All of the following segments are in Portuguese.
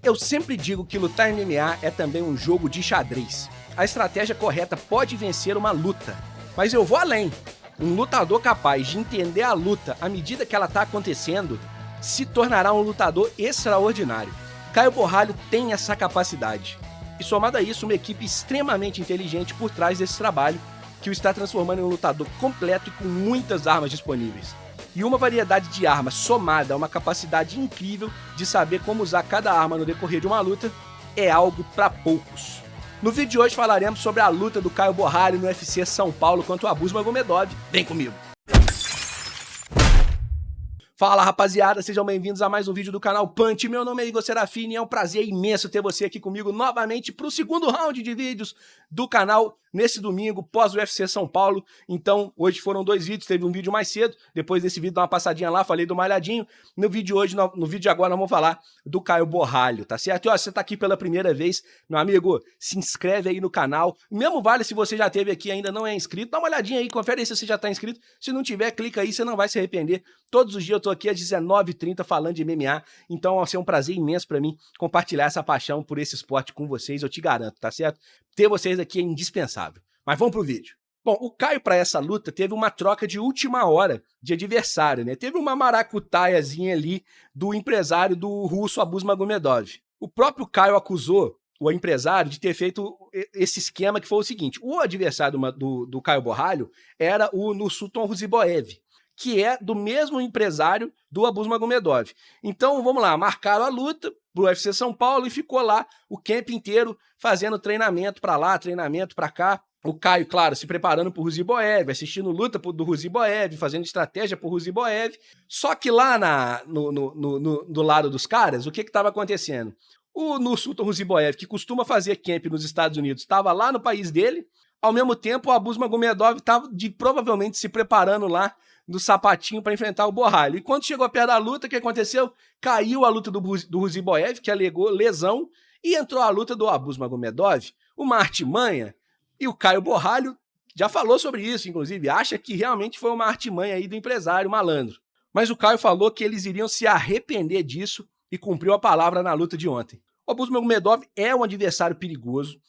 Eu sempre digo que lutar MMA é também um jogo de xadrez. A estratégia correta pode vencer uma luta, mas eu vou além. Um lutador capaz de entender a luta à medida que ela está acontecendo se tornará um lutador extraordinário. Caio Borralho tem essa capacidade. E somado a isso, uma equipe extremamente inteligente por trás desse trabalho, que o está transformando em um lutador completo e com muitas armas disponíveis. E uma variedade de armas somada a uma capacidade incrível de saber como usar cada arma no decorrer de uma luta é algo para poucos. No vídeo de hoje falaremos sobre a luta do Caio Borralho no UFC São Paulo contra o Abus Magomedov. Vem comigo! Fala rapaziada, sejam bem-vindos a mais um vídeo do canal Punch. Meu nome é Igor Serafini e é um prazer imenso ter você aqui comigo novamente para o segundo round de vídeos do canal nesse domingo, pós o UFC São Paulo. Então, hoje foram dois vídeos, teve um vídeo mais cedo, depois desse vídeo dá uma passadinha lá, falei do Malhadinho. No vídeo de hoje, no vídeo de agora, nós vamos falar do Caio Borralho, tá certo? E ó, se você tá aqui pela primeira vez, meu amigo, se inscreve aí no canal. Mesmo vale se você já esteve aqui e ainda não é inscrito, dá uma olhadinha aí, confere aí se você já tá inscrito. Se não tiver, clica aí, você não vai se arrepender. Todos os dias eu tô aqui às 19h30 falando de MMA, então vai ser um prazer imenso pra mim compartilhar essa paixão por esse esporte com vocês, eu te garanto, tá certo? Ter vocês aqui é indispensável. Mas vamos pro vídeo. Bom, o Caio para essa luta teve uma troca de última hora de adversário, né? Teve uma maracutaiazinha ali do empresário do russo Abus Magomedov. O próprio Caio acusou o empresário de ter feito esse esquema que foi o seguinte: o adversário do Caio Borralho era o Nursulton Ruziboev, que é do mesmo empresário do Abus Magomedov. Então, vamos lá, marcaram a luta pro UFC São Paulo e ficou lá o camp inteiro fazendo treinamento para lá, treinamento para cá. O Caio, claro, se preparando pro Ruziboev, assistindo luta do Ruziboev, fazendo estratégia pro Ruziboev. Só que lá do lado dos caras, o que estava acontecendo? O Nursulton Ruziboev, que costuma fazer camp nos Estados Unidos, estava lá no país dele. Ao mesmo tempo, o Abus Magomedov estava provavelmente se preparando lá no sapatinho para enfrentar o Borralho. E quando chegou perto da luta, o que aconteceu? Caiu a luta do Ruziboev, que alegou lesão, e entrou a luta do Abus Magomedov, uma artimanha. E o Caio Borralho já falou sobre isso, inclusive, acha que realmente foi uma artimanha aí do empresário malandro. Mas o Caio falou que eles iriam se arrepender disso e cumpriu a palavra na luta de ontem. O Abus Magomedov é um adversário perigoso.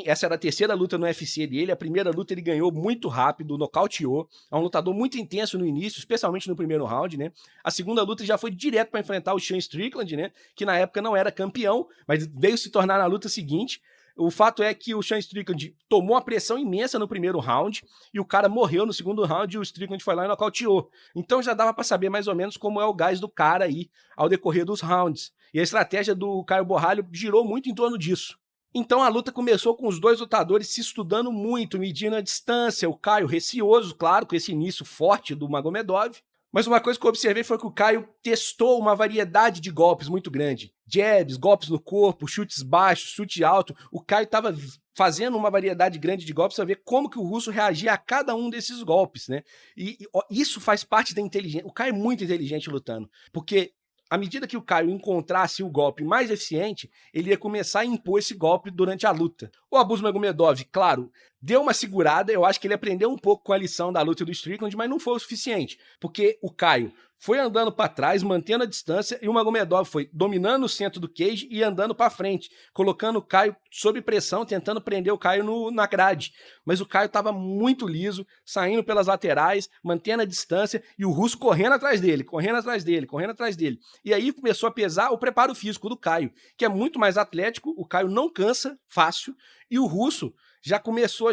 Essa era a terceira luta no UFC dele, a primeira luta ele ganhou muito rápido, nocauteou, é um lutador muito intenso no início, especialmente no primeiro round, né? A segunda luta já foi direto para enfrentar o Sean Strickland, né? Que na época não era campeão, mas veio se tornar na luta seguinte. O fato é que o Sean Strickland tomou uma pressão imensa no primeiro round e o cara morreu no segundo round e o Strickland foi lá e nocauteou. Então já dava para saber mais ou menos como é o gás do cara aí ao decorrer dos rounds. E a estratégia do Caio Borralho girou muito em torno disso. Então a luta começou com os dois lutadores se estudando muito, medindo a distância, o Caio receoso, claro, com esse início forte do Magomedov. Mas uma coisa que eu observei foi que o Caio testou uma variedade de golpes muito grande. Jabs, golpes no corpo, chutes baixos, chute alto. O Caio estava fazendo uma variedade grande de golpes para ver como que o russo reagia a cada um desses golpes, né? E isso faz parte da inteligência. O Caio é muito inteligente lutando, porque à medida que o Caio encontrasse o golpe mais eficiente, ele ia começar a impor esse golpe durante a luta. O Abus Magomedov, claro, deu uma segurada, eu acho que ele aprendeu um pouco com a lição da luta do Strickland, mas não foi o suficiente, porque o Caio foi andando para trás, mantendo a distância, e o Magomedov foi dominando o centro do cage e andando para frente, colocando o Caio sob pressão, tentando prender o Caio na grade. Mas o Caio estava muito liso, saindo pelas laterais, mantendo a distância, e o russo correndo atrás dele, correndo atrás dele, correndo atrás dele. E aí começou a pesar o preparo físico do Caio, que é muito mais atlético, o Caio não cansa fácil, e o russo já começou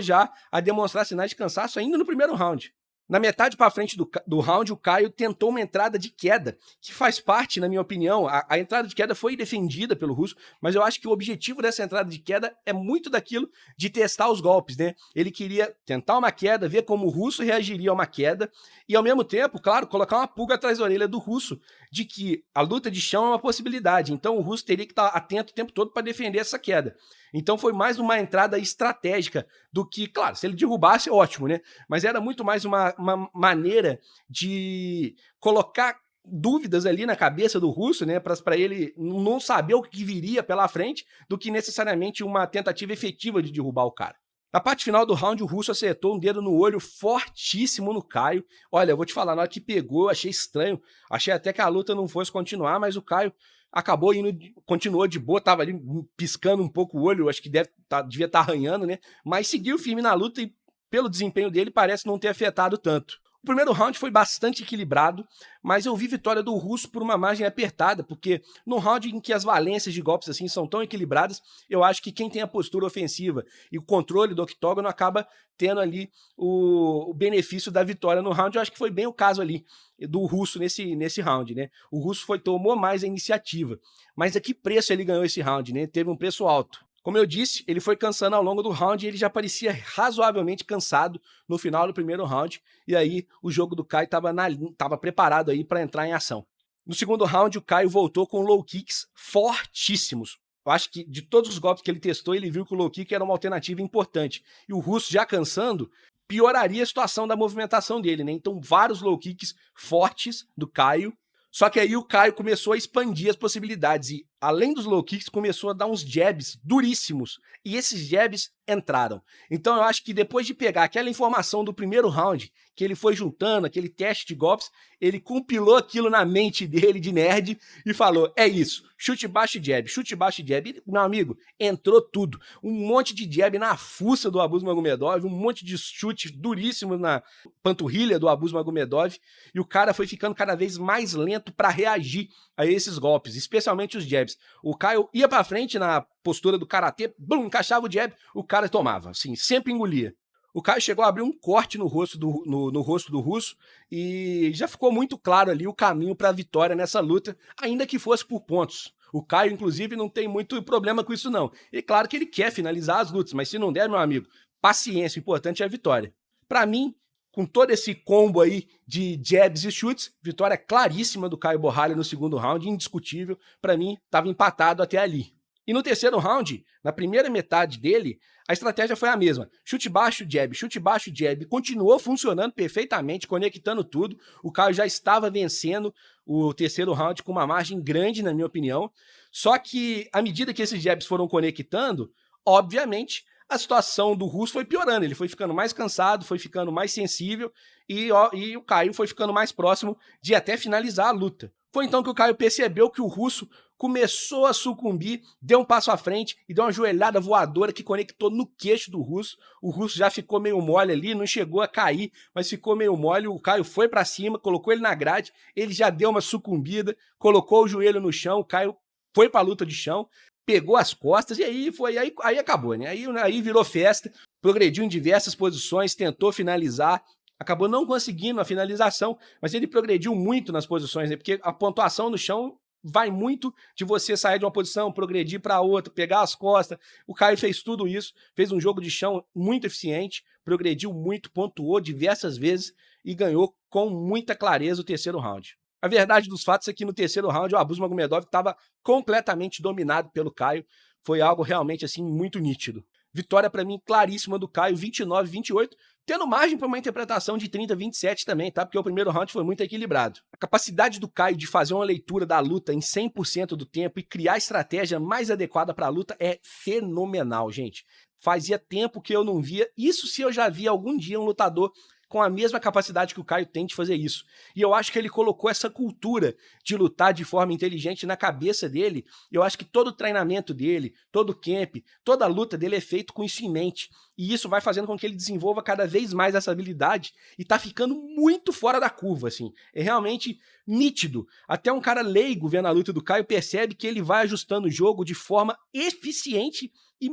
a demonstrar sinais de cansaço ainda no primeiro round. Na metade para frente do round, o Caio tentou uma entrada de queda, que faz parte, na minha opinião, a entrada de queda foi defendida pelo russo, mas eu acho que o objetivo dessa entrada de queda é muito daquilo de testar os golpes, né? Ele queria tentar uma queda, ver como o russo reagiria a uma queda, e ao mesmo tempo, claro, colocar uma pulga atrás da orelha do russo, de que a luta de chão é uma possibilidade, então o russo teria que estar atento o tempo todo para defender essa queda. Então foi mais uma entrada estratégica do que, claro, se ele derrubasse, ótimo, né? Mas era muito mais uma maneira de colocar dúvidas ali na cabeça do russo, né? Para ele não saber o que viria pela frente, do que necessariamente uma tentativa efetiva de derrubar o cara. Na parte final do round, o russo acertou um dedo no olho fortíssimo no Caio. Olha, eu vou te falar, na hora que pegou, eu achei estranho. Achei até que a luta não fosse continuar, mas o Caio acabou indo, continuou de boa, tava ali piscando um pouco o olho, acho que devia estar arranhando, né? Mas seguiu firme na luta e, pelo desempenho dele, parece não ter afetado tanto. O primeiro round foi bastante equilibrado, mas eu vi vitória do russo por uma margem apertada, porque no round em que as valências de golpes assim são tão equilibradas, eu acho que quem tem a postura ofensiva e o controle do octógono acaba tendo ali o benefício da vitória no round. Eu acho que foi bem o caso ali do russo nesse round, né? O russo tomou mais a iniciativa, mas a que preço ele ganhou esse round, né? Teve um preço alto. Como eu disse, ele foi cansando ao longo do round e ele já parecia razoavelmente cansado no final do primeiro round. E aí o jogo do Caio estava preparado aí para entrar em ação. No segundo round, o Caio voltou com low kicks fortíssimos. Eu acho que de todos os golpes que ele testou, ele viu que o low kick era uma alternativa importante. E o russo já cansando, pioraria a situação da movimentação dele, né? Então vários low kicks fortes do Caio. Só que aí o Caio começou a expandir as possibilidades e, além dos low kicks, começou a dar uns jabs duríssimos. E esses jabs entraram. Então eu acho que depois de pegar aquela informação do primeiro round, que ele foi juntando, aquele teste de golpes, ele compilou aquilo na mente dele de nerd e falou, é isso, chute baixo jab, chute baixo jab. E, meu amigo, entrou tudo. Um monte de jab na fuça do Abus Magomedov, um monte de chute duríssimo na panturrilha do Abus Magomedov, e o cara foi ficando cada vez mais lento para reagir a esses golpes, especialmente os jabs. O Caio ia para frente na postura do karatê, bum, encaixava o jab, o cara tomava, assim, sempre engolia. O Caio chegou a abrir um corte no rosto no rosto do russo e já ficou muito claro ali o caminho para a vitória nessa luta, ainda que fosse por pontos. O Caio, inclusive, não tem muito problema com isso, não. E claro que ele quer finalizar as lutas, mas se não der, meu amigo, paciência, o importante é a vitória. Para mim, com todo esse combo aí de jabs e chutes, vitória claríssima do Caio Borralho no segundo round, indiscutível. Para mim, estava empatado até ali. E no terceiro round, na primeira metade dele, a estratégia foi a mesma. Chute baixo, jab, continuou funcionando perfeitamente, conectando tudo. O Caio já estava vencendo o terceiro round com uma margem grande, na minha opinião. Só que, à medida que esses jabs foram conectando, obviamente, a situação do russo foi piorando. Ele foi ficando mais cansado, foi ficando mais sensível e o Caio foi ficando mais próximo de até finalizar a luta. Foi então que o Caio percebeu que o russo começou a sucumbir, deu um passo à frente e deu uma joelhada voadora que conectou no queixo do russo. O russo já ficou meio mole ali, não chegou a cair, mas ficou meio mole. O Caio foi para cima, colocou ele na grade, ele já deu uma sucumbida, colocou o joelho no chão, o Caio foi para a luta de chão, pegou as costas e aí acabou, né? Aí virou festa, progrediu em diversas posições, tentou finalizar, acabou não conseguindo a finalização, mas ele progrediu muito nas posições, né? Porque a pontuação no chão vai muito de você sair de uma posição, progredir para outra, pegar as costas. O Caio fez tudo isso, fez um jogo de chão muito eficiente, progrediu muito, pontuou diversas vezes e ganhou com muita clareza o terceiro round. A verdade dos fatos é que no terceiro round o Abus Magomedov estava completamente dominado pelo Caio. Foi algo realmente assim muito nítido. Vitória para mim claríssima do Caio, 29-28, tendo margem para uma interpretação de 30-27 também, tá? Porque o primeiro round foi muito equilibrado. A capacidade do Caio de fazer uma leitura da luta em 100% do tempo e criar a estratégia mais adequada para a luta é fenomenal, gente. Fazia tempo que eu não via isso, se eu já vi algum dia um lutador com a mesma capacidade que o Caio tem de fazer isso. E eu acho que ele colocou essa cultura de lutar de forma inteligente na cabeça dele. Eu acho que todo o treinamento dele, todo o camp, toda a luta dele é feito com isso em mente. E isso vai fazendo com que ele desenvolva cada vez mais essa habilidade e tá ficando muito fora da curva, assim. É realmente nítido. Até um cara leigo vendo a luta do Caio percebe que ele vai ajustando o jogo de forma eficiente e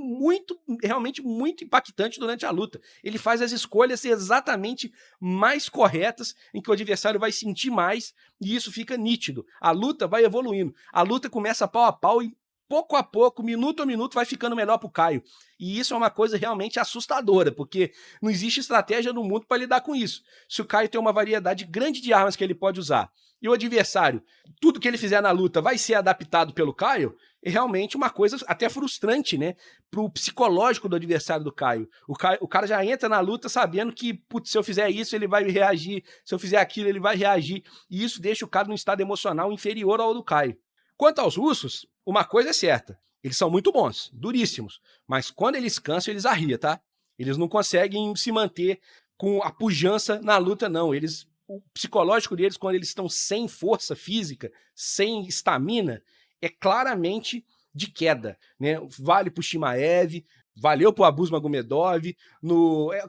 realmente muito impactante durante a luta. Ele faz as escolhas exatamente mais corretas, em que o adversário vai sentir mais, e isso fica nítido. A luta vai evoluindo. A luta começa pau a pau e pouco a pouco, minuto a minuto, vai ficando melhor pro Caio. E isso é uma coisa realmente assustadora, porque não existe estratégia no mundo para lidar com isso. Se o Caio tem uma variedade grande de armas que ele pode usar, e o adversário, tudo que ele fizer na luta vai ser adaptado pelo Caio, é realmente uma coisa até frustrante, né? Pro psicológico do adversário do Caio. O cara já entra na luta sabendo que, putz, se eu fizer isso, ele vai reagir, se eu fizer aquilo, ele vai reagir. E isso deixa o cara num estado emocional inferior ao do Caio. Quanto aos russos, uma coisa é certa, eles são muito bons, duríssimos, mas quando eles cansam, eles arriam, tá? Eles não conseguem se manter com a pujança na luta, não. O psicológico deles, quando eles estão sem força física, sem estamina, é claramente de queda, né? Vale pro Chimaev, valeu pro Abus Magomedov,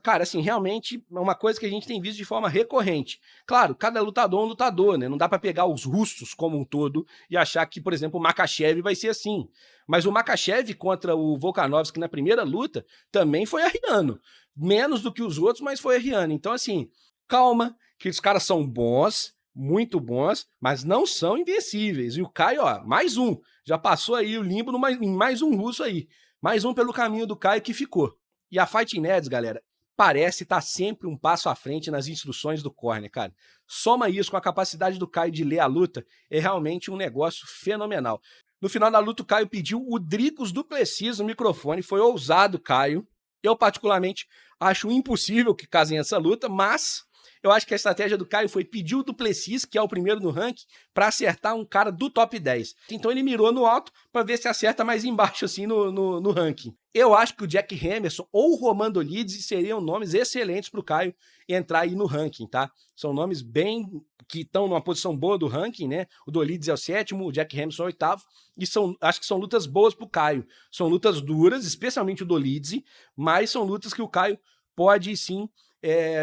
cara, assim, realmente é uma coisa que a gente tem visto de forma recorrente. Claro, cada lutador é um lutador, né? Não dá para pegar os russos como um todo e achar que, por exemplo, o Makhachev vai ser assim. Mas o Makhachev contra o Volkanovski na primeira luta também foi arriano. Menos do que os outros, mas foi arriano. Então, assim, calma, que os caras são bons, muito bons, mas não são invencíveis. E o Caio, ó, mais um. Já passou aí o limbo em mais um russo aí. Mais um pelo caminho do Caio que ficou. E a Fighting Nerds, galera, parece estar sempre um passo à frente nas instruções do corner, cara. Soma isso com a capacidade do Caio de ler a luta, é realmente um negócio fenomenal. No final da luta, o Caio pediu o Dricos du Plessis no microfone. Foi ousado, Caio. Eu, particularmente, acho impossível que casem essa luta, mas eu acho que a estratégia do Caio foi pedir o du Plessis, que é o primeiro no ranking, para acertar um cara do top 10. Então ele mirou no alto para ver se acerta mais embaixo, assim, no ranking. Eu acho que o Jack Hermansson ou o Roman Dolidze seriam nomes excelentes para o Caio entrar aí no ranking, tá? São nomes bem que estão numa posição boa do ranking, né? O Dolidze é o 7º, o Jack Hermansson é o 8º, e acho que são lutas boas pro Caio. São lutas duras, especialmente o Dolidze, mas são lutas que o Caio pode sim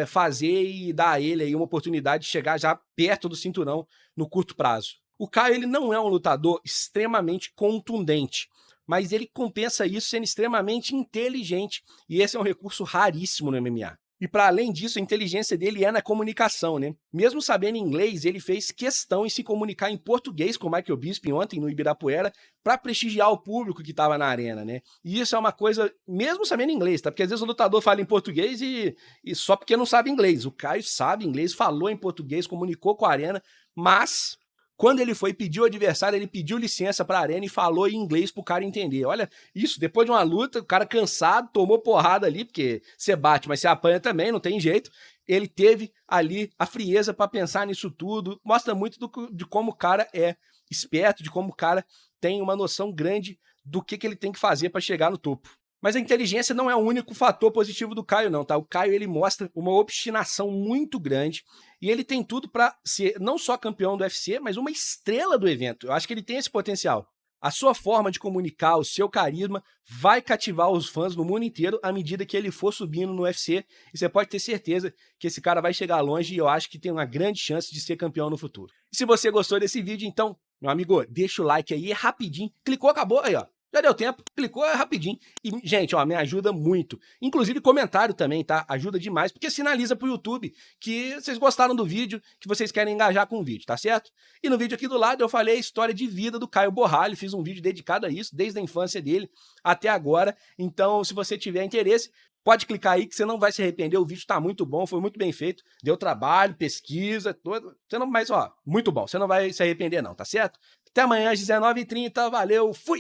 fazer e dar a ele aí uma oportunidade de chegar já perto do cinturão no curto prazo. O Caio, ele não é um lutador extremamente contundente, mas ele compensa isso sendo extremamente inteligente, e esse é um recurso raríssimo no MMA. E para além disso, a inteligência dele é na comunicação, né? Mesmo sabendo inglês, ele fez questão em se comunicar em português com o Michael Bisping ontem no Ibirapuera para prestigiar o público que estava na arena, né? E isso é uma coisa, mesmo sabendo inglês, tá? Porque às vezes o lutador fala em português e só porque não sabe inglês. O Caio sabe inglês, falou em português, comunicou com a arena, mas quando ele foi pedir o adversário, ele pediu licença para a arena e falou em inglês pro cara entender. Olha, isso, depois de uma luta, o cara cansado, tomou porrada ali, porque você bate, mas você apanha também, não tem jeito. Ele teve ali a frieza para pensar nisso tudo. Mostra muito de como o cara é esperto, de como o cara tem uma noção grande do que ele tem que fazer para chegar no topo. Mas a inteligência não é o único fator positivo do Caio, não, tá? O Caio, ele mostra uma obstinação muito grande e ele tem tudo para ser não só campeão do UFC, mas uma estrela do evento. Eu acho que ele tem esse potencial. A sua forma de comunicar, o seu carisma vai cativar os fãs no mundo inteiro à medida que ele for subindo no UFC, e você pode ter certeza que esse cara vai chegar longe e eu acho que tem uma grande chance de ser campeão no futuro. E se você gostou desse vídeo, então, meu amigo, deixa o like aí, é rapidinho, clicou, acabou, aí ó. Já deu tempo, clicou, é rapidinho. E, gente, ó, me ajuda muito. Inclusive, comentário também, tá? Ajuda demais, porque sinaliza pro YouTube que vocês gostaram do vídeo, que vocês querem engajar com o vídeo, tá certo? E no vídeo aqui do lado eu falei a história de vida do Caio Borralho, fiz um vídeo dedicado a isso, desde a infância dele até agora. Então, se você tiver interesse, pode clicar aí que você não vai se arrepender, o vídeo tá muito bom, foi muito bem feito, deu trabalho, pesquisa, mas ó, muito bom, você não vai se arrepender não, tá certo? Até amanhã às 19h30, valeu, fui!